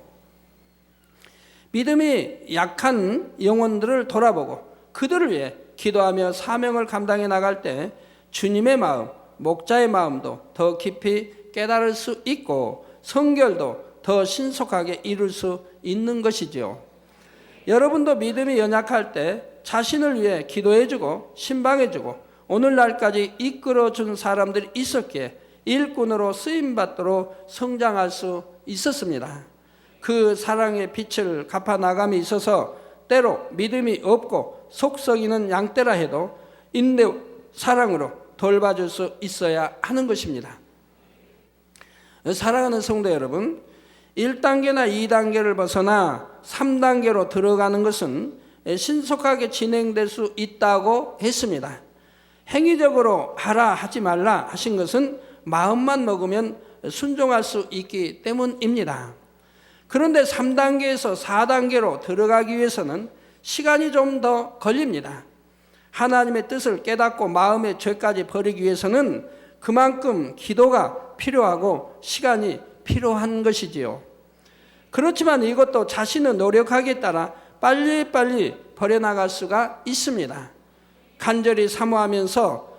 믿음이 약한 영혼들을 돌아보고 그들을 위해 기도하며 사명을 감당해 나갈 때 주님의 마음, 목자의 마음도 더 깊이 깨달을 수 있고 성결도 더 신속하게 이룰 수 있는 것이지요. 여러분도 믿음이 연약할 때 자신을 위해 기도해주고 신방해주고 오늘날까지 이끌어준 사람들이 있었기에 일꾼으로 쓰임받도록 성장할 수 있었습니다. 그 사랑의 빛을 갚아나감이 있어서 때로 믿음이 없고 속 썩이는 양떼라 해도 인내 사랑으로 돌봐줄 수 있어야 하는 것입니다. 사랑하는 성도 여러분, 1단계나 2단계를 벗어나 3단계로 들어가는 것은 신속하게 진행될 수 있다고 했습니다. 행위적으로 하라 하지 말라 하신 것은 마음만 먹으면 순종할 수 있기 때문입니다. 그런데 3단계에서 4단계로 들어가기 위해서는 시간이 좀 더 걸립니다. 하나님의 뜻을 깨닫고 마음의 죄까지 버리기 위해서는 그만큼 기도가 필요하고 시간이 필요한 것이지요. 그렇지만 이것도 자신의 노력하기에 따라 빨리빨리 버려나갈 수가 있습니다. 간절히 사모하면서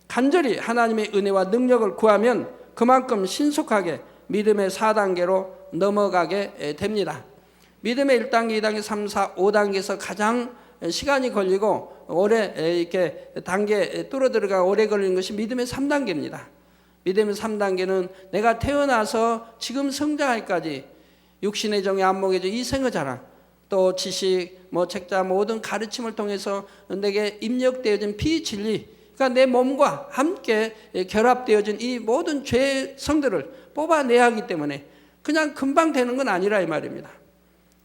간절히 하나님의 은혜와 능력을 구하면 그만큼 신속하게 믿음의 4단계로 넘어가게 됩니다. 믿음의 1단계, 2단계, 3, 4, 5단계에서 가장 시간이 걸리고 오래 이렇게 단계 뚫어 들어가 오래 걸리는 것이 믿음의 3단계입니다. 믿음의 3단계는 내가 태어나서 지금 성장할까지 육신의 정의, 안목의 정, 이생의 자랑, 또 지식, 책자 모든 가르침을 통해서 내게 입력되어진 비진리, 그러니까 내 몸과 함께 결합되어진 이 모든 죄의 성들을 뽑아내야 하기 때문에 그냥 금방 되는 건 아니라 이 말입니다.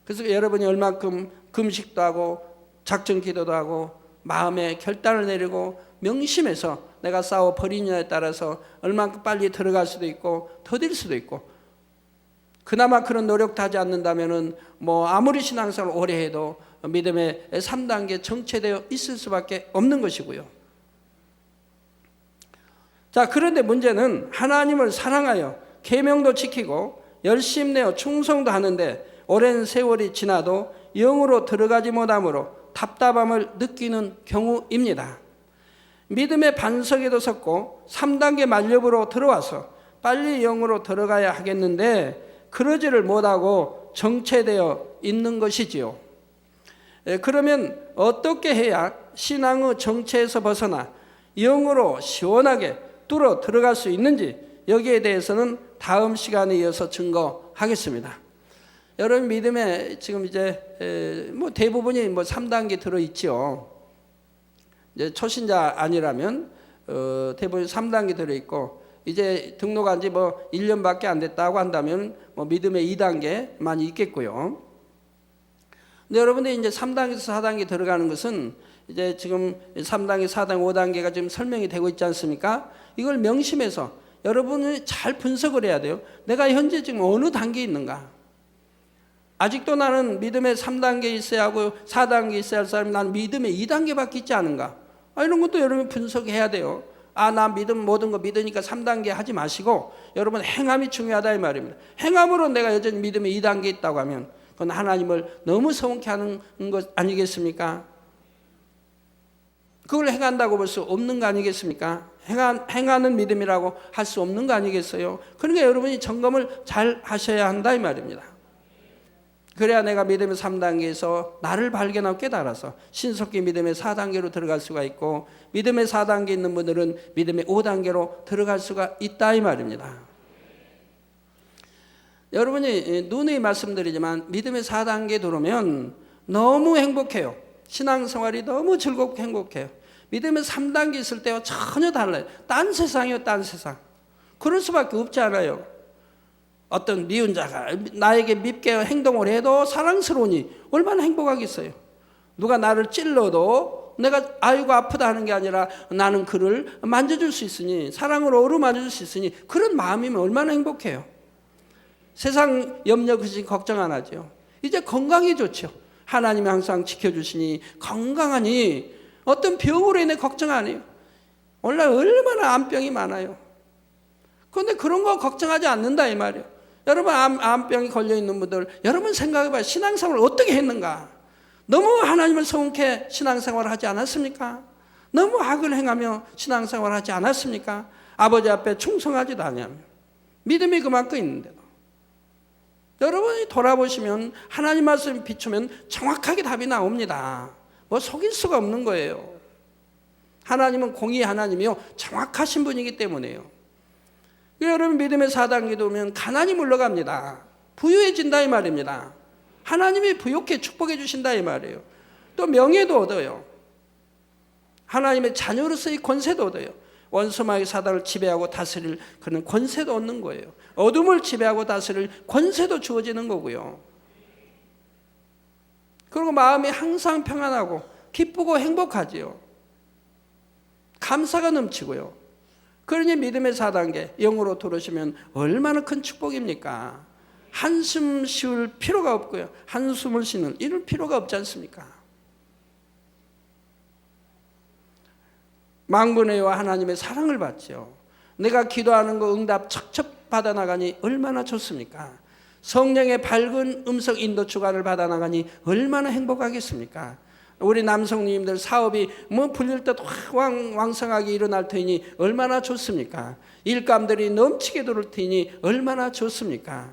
그래서 여러분이 얼만큼 금식도 하고 작정 기도도 하고 마음에 결단을 내리고 명심해서 내가 싸워 버리느냐에 따라서 얼마큼 빨리 들어갈 수도 있고 더딜 수도 있고, 그나마 그런 노력도 하지 않는다면은 뭐 아무리 신앙생활을 오래 해도 믿음의 3단계 정체되어 있을 수밖에 없는 것이고요. 자, 그런데 문제는 하나님을 사랑하여 계명도 지키고 열심 내어 충성도 하는데 오랜 세월이 지나도 영으로 들어가지 못함으로 답답함을 느끼는 경우입니다. 믿음의 반석에도 섰고 3단계 만렵으로 들어와서 빨리 영으로 들어가야 하겠는데 그러지를 못하고 정체되어 있는 것이지요. 그러면 어떻게 해야 신앙의 정체에서 벗어나 영으로 시원하게 뚫어 들어갈 수 있는지, 여기에 대해서는 다음 시간에 이어서 증거하겠습니다. 여러분, 믿음에 지금 이제 뭐 대부분이 뭐 3단계 들어있지요. 이제 초신자 아니라면 대부분 3단계 들어있고, 이제 등록한 지 뭐 1년밖에 안 됐다고 한다면 뭐 믿음의 2단계만 있겠고요. 근데 여러분들이 이제 3단계에서 4단계 들어가는 것은 이제 지금 3단계, 4단계, 5단계가 지금 설명이 되고 있지 않습니까? 이걸 명심해서 여러분이 잘 분석을 해야 돼요. 내가 현재 지금 어느 단계에 있는가? 아직도 나는 믿음의 3단계에 있어야 하고 4단계에 있어야 할 사람이 나는 믿음의 2단계밖에 있지 않은가? 이런 것도 여러분 분석해야 돼요. 나 믿음 모든 거 믿으니까 3단계 하지 마시고 여러분 행함이 중요하다 이 말입니다. 행함으로 내가 여전히 믿음의 2단계에 있다고 하면 그건 하나님을 너무 서운케 하는 것 아니겠습니까? 그걸 행한다고 볼 수 없는 거 아니겠습니까? 행하는 믿음이라고 할 수 없는 거 아니겠어요? 그러니까 여러분이 점검을 잘 하셔야 한다 이 말입니다. 그래야 내가 믿음의 3단계에서 나를 발견하고 깨달아서 신속히 믿음의 4단계로 들어갈 수가 있고, 믿음의 4단계에 있는 분들은 믿음의 5단계로 들어갈 수가 있다 이 말입니다. 여러분이 누누이 말씀드리지만 믿음의 4단계에 들어오면 너무 행복해요. 신앙생활이 너무 즐겁고 행복해요. 믿음의 3단계 있을 때와 전혀 달라요. 딴 세상이요, 딴 세상. 그럴 수밖에 없지 않아요. 어떤 미운 자가 나에게 밉게 행동을 해도 사랑스러우니 얼마나 행복하겠어요. 누가 나를 찔러도 내가 아이고 아프다 하는 게 아니라 나는 그를 만져줄 수 있으니, 사랑으로 어루만져줄 수 있으니 그런 마음이면 얼마나 행복해요. 세상 염려 걱정 안 하죠. 이제 건강이 좋죠. 하나님이 항상 지켜주시니 건강하니 어떤 병으로 인해 걱정 안 해요. 오늘날 얼마나 암병이 많아요. 그런데 그런 거 걱정하지 않는다 이 말이에요. 여러분 암병이 걸려있는 분들, 여러분 생각해봐요. 신앙생활을 어떻게 했는가? 너무 하나님을 서운케 신앙생활을 하지 않았습니까? 너무 악을 행하며 신앙생활을 하지 않았습니까? 아버지 앞에 충성하지도 않으며 믿음이 그만큼 있는데도. 여러분이 돌아보시면 하나님 말씀 비추면 정확하게 답이 나옵니다. 뭐 속일 수가 없는 거예요. 하나님은 공의 하나님이요 정확하신 분이기 때문에요. 여러분 믿음의 4단계도 오면 가난이 물러갑니다. 부유해진다 이 말입니다. 하나님이 부욕해 축복해 주신다 이 말이에요. 또 명예도 얻어요. 하나님의 자녀로서의 권세도 얻어요. 원수마귀 사단을 지배하고 다스릴 그런 권세도 얻는 거예요. 어둠을 지배하고 다스릴 권세도 주어지는 거고요. 그리고 마음이 항상 평안하고 기쁘고 행복하지요. 감사가 넘치고요. 그러니 믿음의 4단계 영으로 들어오시면 얼마나 큰 축복입니까? 한숨 쉬울 필요가 없고요. 한숨을 쉬는 이럴 필요가 없지 않습니까? 만군의와 하나님의 사랑을 받죠. 내가 기도하는 거 응답 척척 받아나가니 얼마나 좋습니까? 성령의 밝은 음성 인도 주관을 받아나가니 얼마나 행복하겠습니까? 우리 남성님들 사업이 뭐 불릴 듯 왕성하게 일어날 테니 얼마나 좋습니까? 일감들이 넘치게 들어올 테니 얼마나 좋습니까?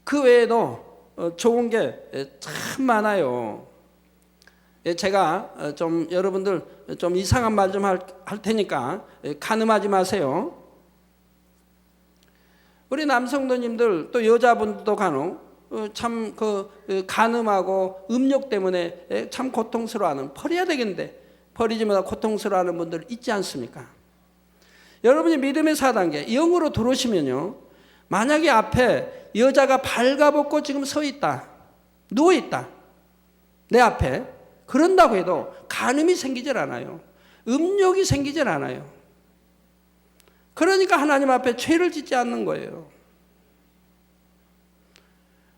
그 외에도 좋은 게 참 많아요. 제가 좀 여러분들 좀 이상한 말 좀 할 테니까 가늠하지 마세요. 우리 남성도님들 또 여자분들도 간혹 참 간음하고 음욕 때문에 참 고통스러워하는, 버려야 되겠는데 버리지 못하고 고통스러워하는 분들 있지 않습니까? 여러분이 믿음의 4단계 영으로 들어오시면요, 만약에 앞에 여자가 발가벗고 지금 서 있다, 누워 있다, 내 앞에. 그런다고 해도 간음이 생기질 않아요. 음욕이 생기질 않아요. 그러니까 하나님 앞에 죄를 짓지 않는 거예요.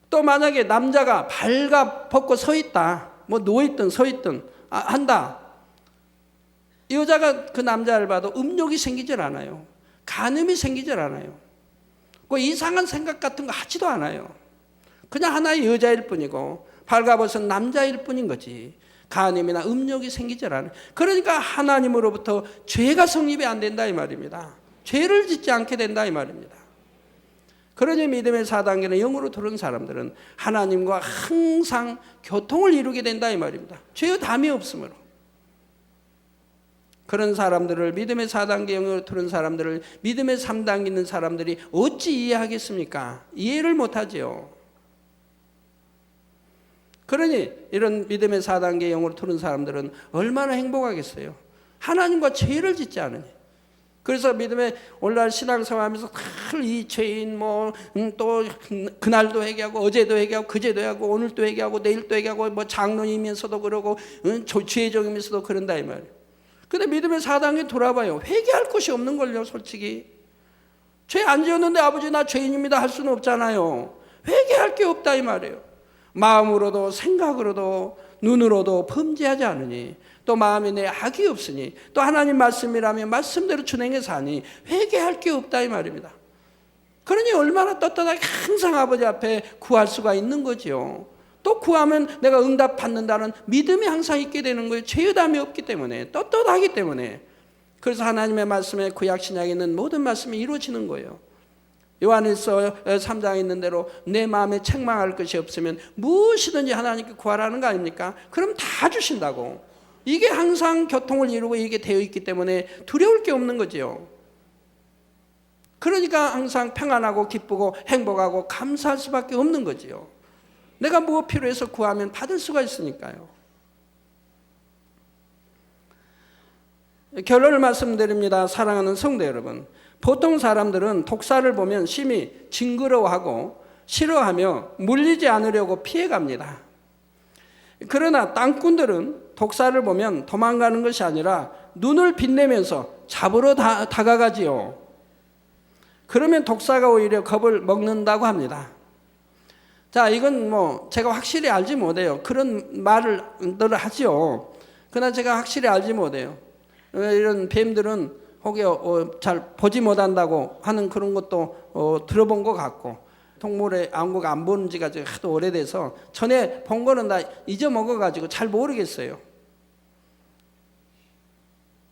또 만약에 남자가 발가 벗고 서 있다, 뭐 누워있든 서 있든 한다. 여자가 그 남자를 봐도 음욕이 생기질 않아요. 간음이 생기질 않아요. 그 이상한 생각 같은 거 하지도 않아요. 그냥 하나의 여자일 뿐이고 발가벗은 남자일 뿐인 거지. 간음이나 음욕이 생기질 않아요. 그러니까 하나님으로부터 죄가 성립이 안 된다 이 말입니다. 죄를 짓지 않게 된다 이 말입니다. 그러니 믿음의 4단계는 영으로 들은 사람들은 하나님과 항상 교통을 이루게 된다 이 말입니다. 죄의 담이 없으므로. 그런 사람들을, 믿음의 4단계 영으로 들은 사람들을 믿음의 3단계 있는 사람들이 어찌 이해하겠습니까? 이해를 못하지요. 그러니 이런 믿음의 4단계 영으로 들은 사람들은 얼마나 행복하겠어요. 하나님과 죄를 짓지 않으니. 그래서 믿음의 오늘날 신앙생활하면서 이 죄인 또 그날도 회개하고 어제도 회개하고 그제도 회개하고 오늘도 회개하고 내일도 회개하고 뭐 장로이면서도 그러고 죄종이면서도 그런다 이 말이에요. 근데 믿음의 4단계 돌아봐요. 회개할 것이 없는 걸요, 솔직히. 죄 안 지었는데 아버지 나 죄인입니다 할 수는 없잖아요. 회개할 게 없다 이 말이에요. 마음으로도 생각으로도 눈으로도 범죄하지 않으니, 또 마음에 내 악이 없으니, 또 하나님 말씀이라면 말씀대로 준행해서 하니 회개할 게 없다 이 말입니다. 그러니 얼마나 떳떳하게 항상 아버지 앞에 구할 수가 있는 거지요. 또 구하면 내가 응답 받는다는 믿음이 항상 있게 되는 거예요. 죄의담이 없기 때문에, 떳떳하기 때문에. 그래서 하나님의 말씀에 구약 신약에 있는 모든 말씀이 이루어지는 거예요. 요한일서 3장에 있는 대로 내 마음에 책망할 것이 없으면 무엇이든지 하나님께 구하라는 거 아닙니까? 그럼 다 주신다고. 이게 항상 교통을 이루고 이게 되어 있기 때문에 두려울 게 없는 거지요. 그러니까 항상 평안하고 기쁘고 행복하고 감사할 수밖에 없는 거지요. 내가 무엇 필요해서 구하면 받을 수가 있으니까요. 결론을 말씀드립니다. 사랑하는 성도 여러분, 보통 사람들은 독사를 보면 심히 징그러워하고 싫어하며 물리지 않으려고 피해갑니다. 그러나 땅꾼들은 독사를 보면 도망가는 것이 아니라 눈을 빛내면서 잡으러 다가가지요. 그러면 독사가 오히려 겁을 먹는다고 합니다. 자, 이건 제가 확실히 알지 못해요. 그런 말을 늘 하죠. 그러나 제가 확실히 알지 못해요. 이런 뱀들은 혹여 잘 보지 못한다고 하는 그런 것도 들어본 것 같고, 동물의 안구가 안 보는 지가 하도 오래돼서 전에 본 거는 다 잊어먹어가지고 잘 모르겠어요.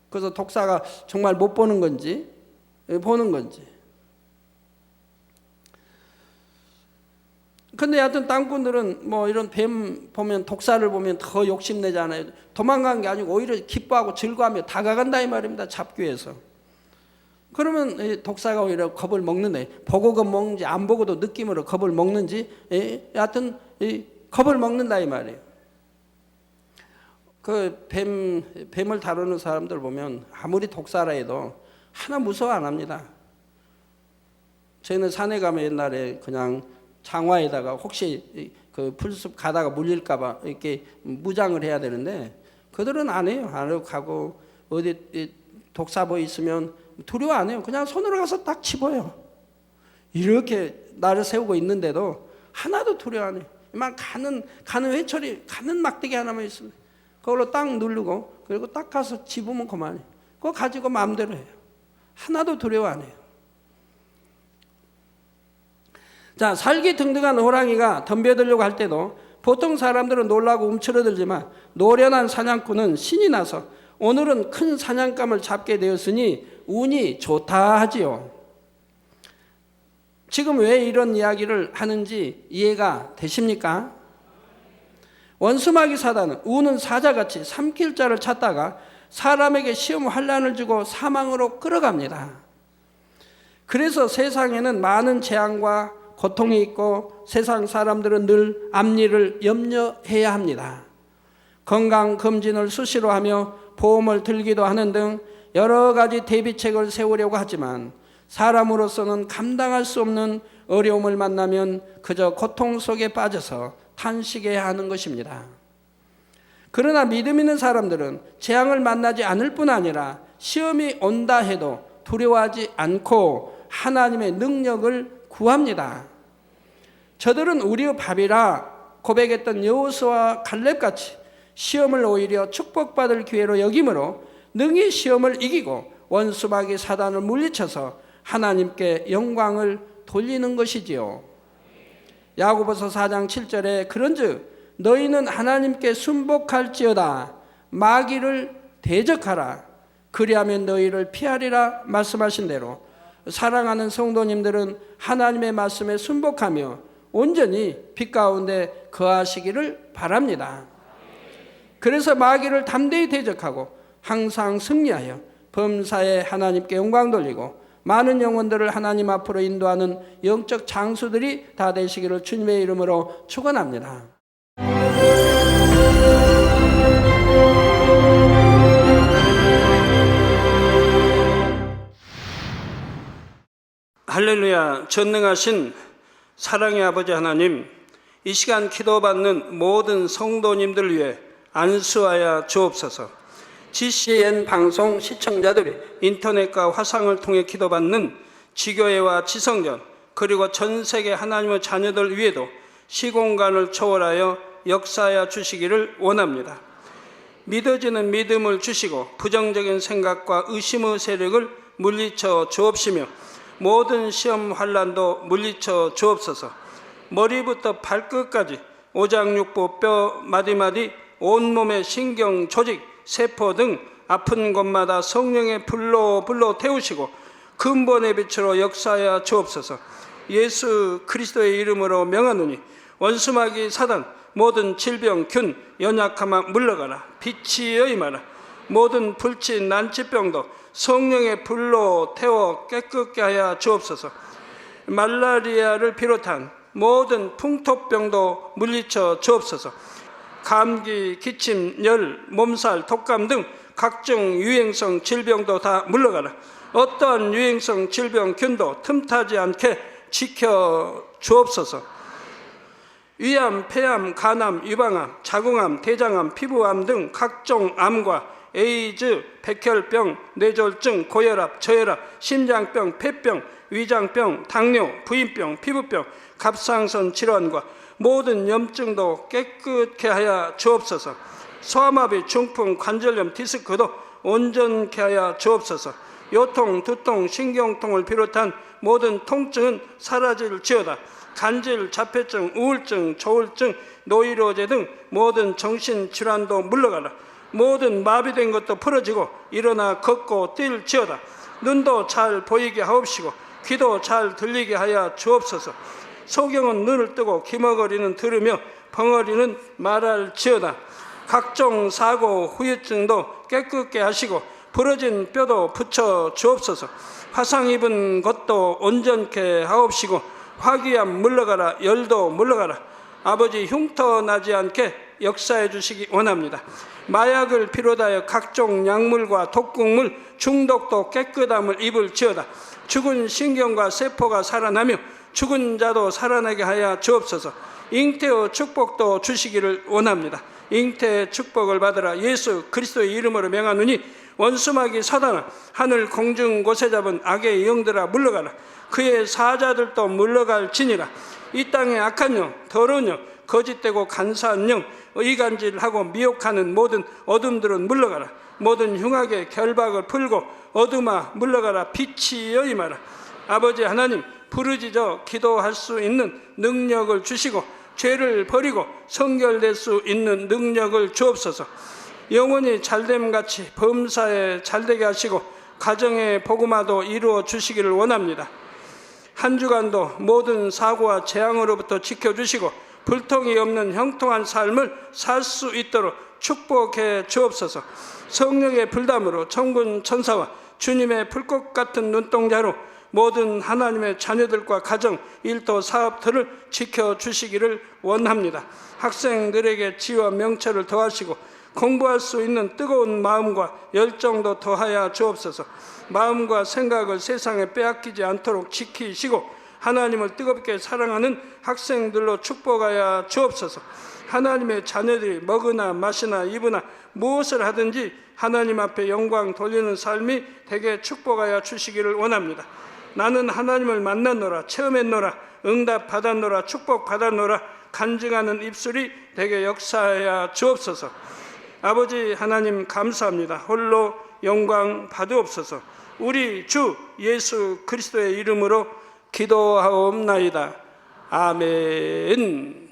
그래서 독사가 정말 못 보는 건지 보는 건지. 근데 하여튼 땅꾼들은 이런 뱀 보면, 독사를 보면 더 욕심내잖아요. 도망간 게 아니고 오히려 기뻐하고 즐거워하며 다가간다 이 말입니다. 잡기 위해서. 그러면 독사가 오히려 겁을 먹는데, 보고 겁먹는지 안 보고도 느낌으로 겁을 먹는지, 하여튼 겁을 먹는다 이 말이에요. 그 뱀을 다루는 사람들 보면 아무리 독사라 해도 하나 무서워 안 합니다. 저희는 산에 가면 옛날에 그냥 장화에다가 혹시 그 풀숲 가다가 물릴까봐 이렇게 무장을 해야 되는데, 그들은 안 해요. 안 하고 가고, 어디 독사보 있으면 두려워 안 해요. 그냥 손으로 가서 딱 집어요. 이렇게 나를 세우고 있는데도 하나도 두려워 안 해요. 막 가는 회초리, 가는 막대기 하나만 있으면 그걸로 딱 누르고, 그리고 딱 가서 집으면 그만해요. 그거 가지고 마음대로 해요. 하나도 두려워 안 해요. 자, 살기 등등한 호랑이가 덤벼들려고 할 때도 보통 사람들은 놀라고 움츠러들지만, 노련한 사냥꾼은 신이 나서 오늘은 큰 사냥감을 잡게 되었으니 운이 좋다 하지요. 지금 왜 이런 이야기를 하는지 이해가 되십니까? 원수마귀 사단은 우는 사자같이 삼킬 자를 찾다가 사람에게 시험 환난을 주고 사망으로 끌어갑니다. 그래서 세상에는 많은 재앙과 고통이 있고, 세상 사람들은 늘 앞일을 염려해야 합니다. 건강검진을 수시로 하며 보험을 들기도 하는 등 여러 가지 대비책을 세우려고 하지만, 사람으로서는 감당할 수 없는 어려움을 만나면 그저 고통 속에 빠져서 탄식해야 하는 것입니다. 그러나 믿음 있는 사람들은 재앙을 만나지 않을 뿐 아니라 시험이 온다 해도 두려워하지 않고 하나님의 능력을 구합니다. 저들은 우리의 밥이라 고백했던 여호수아와 갈렙같이 시험을 오히려 축복받을 기회로 여김으로 능히 시험을 이기고 원수마귀 사단을 물리쳐서 하나님께 영광을 돌리는 것이지요. 야고보서 4장 7절에 그런즉 너희는 하나님께 순복할지어다 마귀를 대적하라 그리하면 너희를 피하리라 말씀하신 대로 사랑하는 성도님들은 하나님의 말씀에 순복하며 온전히 빛 가운데 거하시기를 바랍니다. 그래서 마귀를 담대히 대적하고 항상 승리하여 범사에 하나님께 영광 돌리고 많은 영혼들을 하나님 앞으로 인도하는 영적 장수들이 다 되시기를 주님의 이름으로 축원합니다. 할렐루야. 전능하신 사랑의 아버지 하나님, 이 시간 기도받는 모든 성도님들 위해 안수하여 주옵소서. GCN 방송 시청자들이 인터넷과 화상을 통해 기도받는 지교회와 지성전 그리고 전 세계 하나님의 자녀들 위에도 시공간을 초월하여 역사하여 주시기를 원합니다. 믿어지는 믿음을 주시고 부정적인 생각과 의심의 세력을 물리쳐 주옵시며 모든 시험 환난도 물리쳐 주옵소서. 머리부터 발끝까지 오장육부 뼈 마디마디 온몸의 신경 조직 세포 등 아픈 곳마다 성령의 불로 태우시고 근본의 빛으로 역사하여 주옵소서. 예수 그리스도의 이름으로 명하노니 원수마귀 사단 모든 질병 균 연약함아 물러가라. 빛이 임하라. 모든 불치 난치병도 성령의 불로 태워 깨끗게 하여 주옵소서. 말라리아를 비롯한 모든 풍토병도 물리쳐 주옵소서. 감기, 기침, 열, 몸살, 독감 등 각종 유행성 질병도 다 물러가라. 어떠한 유행성 질병 균도 틈타지 않게 지켜 주옵소서. 위암, 폐암, 간암, 유방암, 자궁암, 대장암, 피부암 등 각종 암과 에이즈, 백혈병, 뇌졸중, 고혈압, 저혈압, 심장병, 폐병, 위장병, 당뇨, 부인병, 피부병, 갑상선 질환과 모든 염증도 깨끗게 하여 주옵소서. 소아마비, 중풍, 관절염, 디스크도 온전케 하여 주옵소서. 요통, 두통, 신경통을 비롯한 모든 통증은 사라질지어다. 간질, 자폐증, 우울증, 조울증, 노이로제 등 모든 정신질환도 물러가라. 모든 마비된 것도 풀어지고 일어나 걷고 뛸지어다. 눈도 잘 보이게 하옵시고 귀도 잘 들리게 하여 주옵소서. 소경은 눈을 뜨고 기머거리는 들으며 벙어리는 말할지어다. 각종 사고 후유증도 깨끗게 하시고 부러진 뼈도 붙여 주옵소서. 화상 입은 것도 온전케 하옵시고 화기암 물러가라. 열도 물러가라. 아버지 흉터 나지 않게 역사해 주시기 원합니다. 마약을 비롯하여 각종 약물과 독극물 중독도 깨끗함을 입을지어다. 죽은 신경과 세포가 살아나며 죽은 자도 살아나게 하여 주옵소서. 잉태의 축복도 주시기를 원합니다. 잉태의 축복을 받으라. 예수 그리스도의 이름으로 명하노니 원수마귀 사단아 하늘 공중 곳에 잡은 악의 영들아 물러가라. 그의 사자들도 물러갈지니라. 이 땅의 악한 영, 더러운 영, 거짓되고 간사한 영, 의간질하고 미혹하는 모든 어둠들은 물러가라. 모든 흉악의 결박을 풀고 어둠아 물러가라. 빛이 임하라. 아버지 하나님, 부르짖어 기도할 수 있는 능력을 주시고 죄를 버리고 성결될 수 있는 능력을 주옵소서. 영원히 잘됨같이 범사에 잘되게 하시고 가정의 복음화도 이루어 주시기를 원합니다. 한 주간도 모든 사고와 재앙으로부터 지켜주시고 불통이 없는 형통한 삶을 살 수 있도록 축복해 주옵소서. 성령의 불담으로 천군 천사와 주님의 불꽃 같은 눈동자로 모든 하나님의 자녀들과 가정, 일도, 사업들을 지켜주시기를 원합니다. 학생들에게 지혜와 명철을 더하시고 공부할 수 있는 뜨거운 마음과 열정도 더하여 주옵소서. 마음과 생각을 세상에 빼앗기지 않도록 지키시고 하나님을 뜨겁게 사랑하는 학생들로 축복하여 주옵소서. 하나님의 자녀들이 먹으나 마시나 입으나 무엇을 하든지 하나님 앞에 영광 돌리는 삶이 되게 축복하여 주시기를 원합니다. 나는 하나님을 만났노라, 체험했노라, 응답 받았노라, 축복 받았노라 간증하는 입술이 되게 역사하여 주옵소서. 아버지 하나님 감사합니다. 홀로 영광 받으옵소서. 우리 주 예수 그리스도의 이름으로 기도하옵나이다. 아멘.